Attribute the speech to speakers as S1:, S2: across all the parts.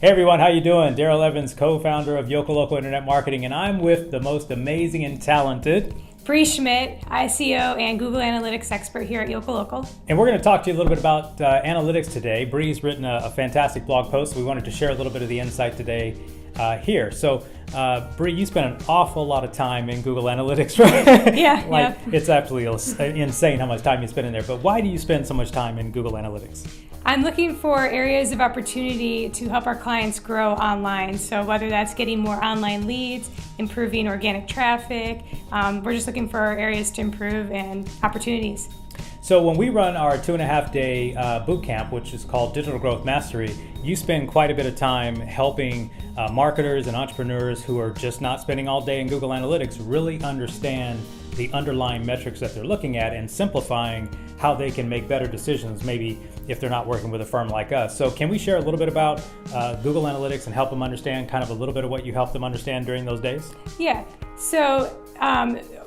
S1: Hey everyone, how you doing? Darrell Evans, co-founder of Yokel Internet Marketing, and I'm with the most amazing and talented
S2: Bree Schmidt, SEO and Google Analytics expert here at Yokel.
S1: And we're going to talk to you a little bit about analytics today. Bree's written a fantastic blog post. We wanted to share a little bit of the insight today here. So, Bree, you spend an awful lot of time in Google Analytics, right?
S2: Yeah.
S1: It's absolutely insane how much time you spend in there. But why do you spend so much time in Google Analytics?
S2: I'm looking for areas of opportunity to help our clients grow online. So whether that's getting more online leads, improving organic traffic, we're just looking for areas to improve and opportunities.
S1: So when we run our 2.5-day boot camp, which is called Digital Growth Mastery, you spend quite a bit of time helping marketers and entrepreneurs who are just not spending all day in Google Analytics really understand the underlying metrics that they're looking at and simplifying how they can make better decisions, maybe if they're not working with a firm like us. So can we share a little bit about Google Analytics and help them understand kind of a little bit of what you helped them understand during those days?
S2: Yeah, so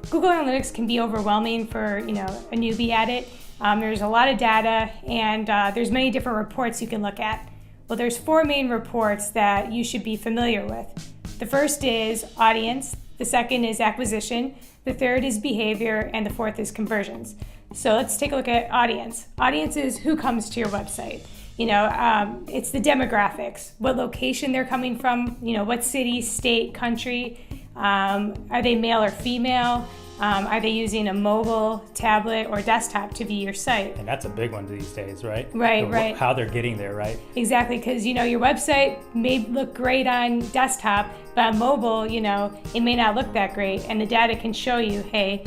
S2: Google Analytics can be overwhelming for a newbie at it. There's a lot of data and there's many different reports you can look at. Well, there's 4 main reports that you should be familiar with. The first is audience, the second is acquisition, the third is behavior, and the fourth is conversions. So let's take a look at audience. Audience is who comes to your website. It's the demographics, what location they're coming from, what city, state, country, are they male or female? Are they using a mobile, tablet, or desktop to view your site?
S1: And that's a big one these days, right?
S2: Right.
S1: How they're getting there, right?
S2: Exactly, because your website may look great on desktop, but on mobile, it may not look that great, and the data can show you, hey,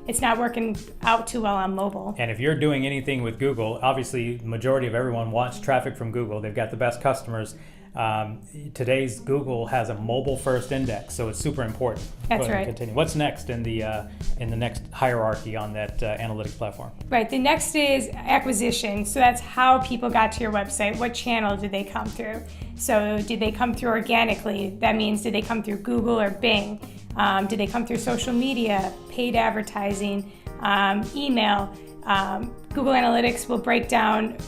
S2: it's not working out too well on mobile.
S1: And if you're doing anything with Google, obviously the majority of everyone wants traffic from Google. They've got the best customers. Today's Google has a mobile first index, so it's super important.
S2: That's right.
S1: Continue. What's next in the next hierarchy on that analytics platform?
S2: Right. The next is acquisition. So that's how people got to your website. What channel did they come through? So did they come through organically? That means did they come through Google or Bing? Did they come through social media, paid advertising, email? Google Analytics will break down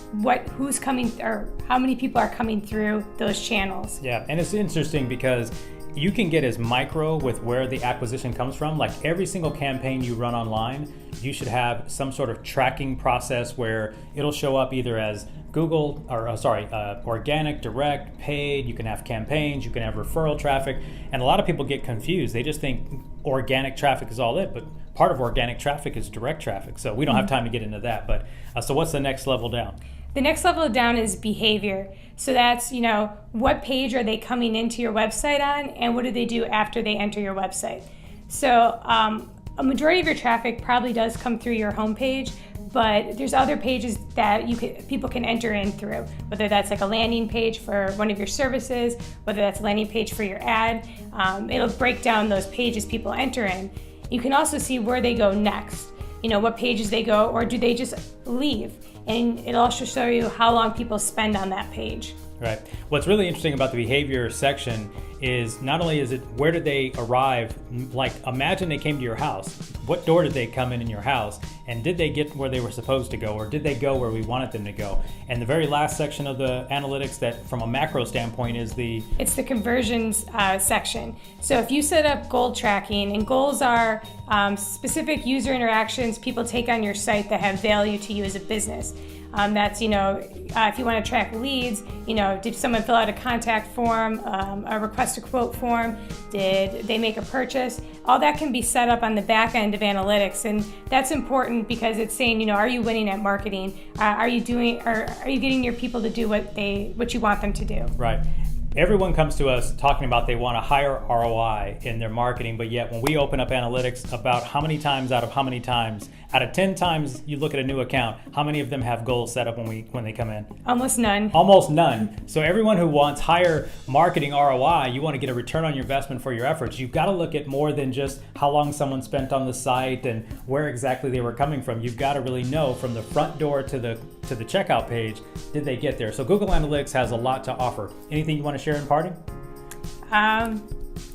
S2: who's coming or how many people are coming through those channels.
S1: Yeah, and it's interesting because you can get as micro with where the acquisition comes from. Like every single campaign you run online, you should have some sort of tracking process where it'll show up either as Google, organic, direct, paid. You can have campaigns, you can have referral traffic, and a lot of people get confused. They just think organic traffic is all it, but part of organic traffic is direct traffic. So we don't have time to get into that. But so what's the next level down?
S2: The next level down is behavior. So that's, what page are they coming into your website on, and what do they do after they enter your website? So a majority of your traffic probably does come through your homepage, but there's other pages that people can enter in through, whether that's like a landing page for one of your services, whether that's a landing page for your ad. It'll break down those pages people enter in. You can also see where they go next, what pages they go, or do they just leave? And it'll also show you how long people spend on that page.
S1: Right. What's really interesting about the behavior section is not only is it where did they arrive, like imagine they came to your house. What door did they come in your house? And did they get where they were supposed to go, or did they go where we wanted them to go? And the very last section of the analytics that from a macro standpoint is
S2: it's the conversions section. So if you set up goal tracking, and goals are specific user interactions people take on your site that have value to you as a business. That's, if you want to track leads, did someone fill out a contact form, a request a quote form? Did they make a purchase? All that can be set up on the back end of analytics, and that's important because it's saying, are you winning at marketing? Are you getting your people to do what you want them to do?
S1: Right. Everyone comes to us talking about they want a higher ROI in their marketing, but yet when we open up analytics, about how many times out of 10 times you look at a new account, how many of them have goals set up when they come in?
S2: Almost none.
S1: Almost none. So everyone who wants higher marketing ROI, you want to get a return on your investment for your efforts. You've got to look at more than just how long someone spent on the site and where exactly they were coming from. You've got to really know from the front door to the checkout page, did they get there? So Google Analytics has a lot to offer. Anything you want to share in parting?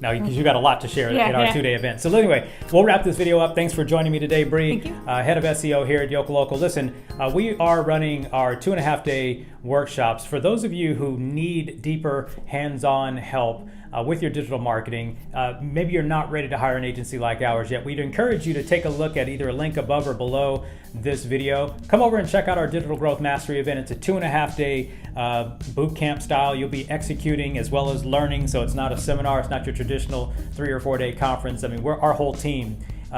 S1: No, because you got a lot to share in our 2-day event. So anyway, we'll wrap this video up. Thanks for joining me today, Bree.
S2: Thank you.
S1: Head of SEO here at Yokel. Listen, we are running our 2.5-day workshops. For those of you who need deeper hands-on help with your digital marketing, maybe you're not ready to hire an agency like ours yet, we'd encourage you to take a look at either a link above or below this video. Come over and check out our Digital Growth Mastery event. It's a 2.5-day boot camp style. You'll be executing as well as learning, so it's not a seminar, it's not your traditional 3 or 4 day conference. I mean, our whole team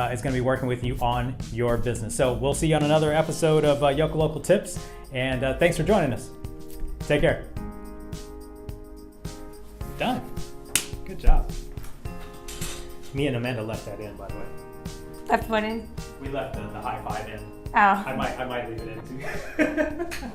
S1: is going to be working with you on your business. So we'll see you on another episode of Yokel Local Tips, and thanks for joining us. Take care. Done. Good job. Me and Amanda left that in, by the way.
S2: Left what in?
S1: We left the high five in.
S2: Oh.
S1: I might leave it in too.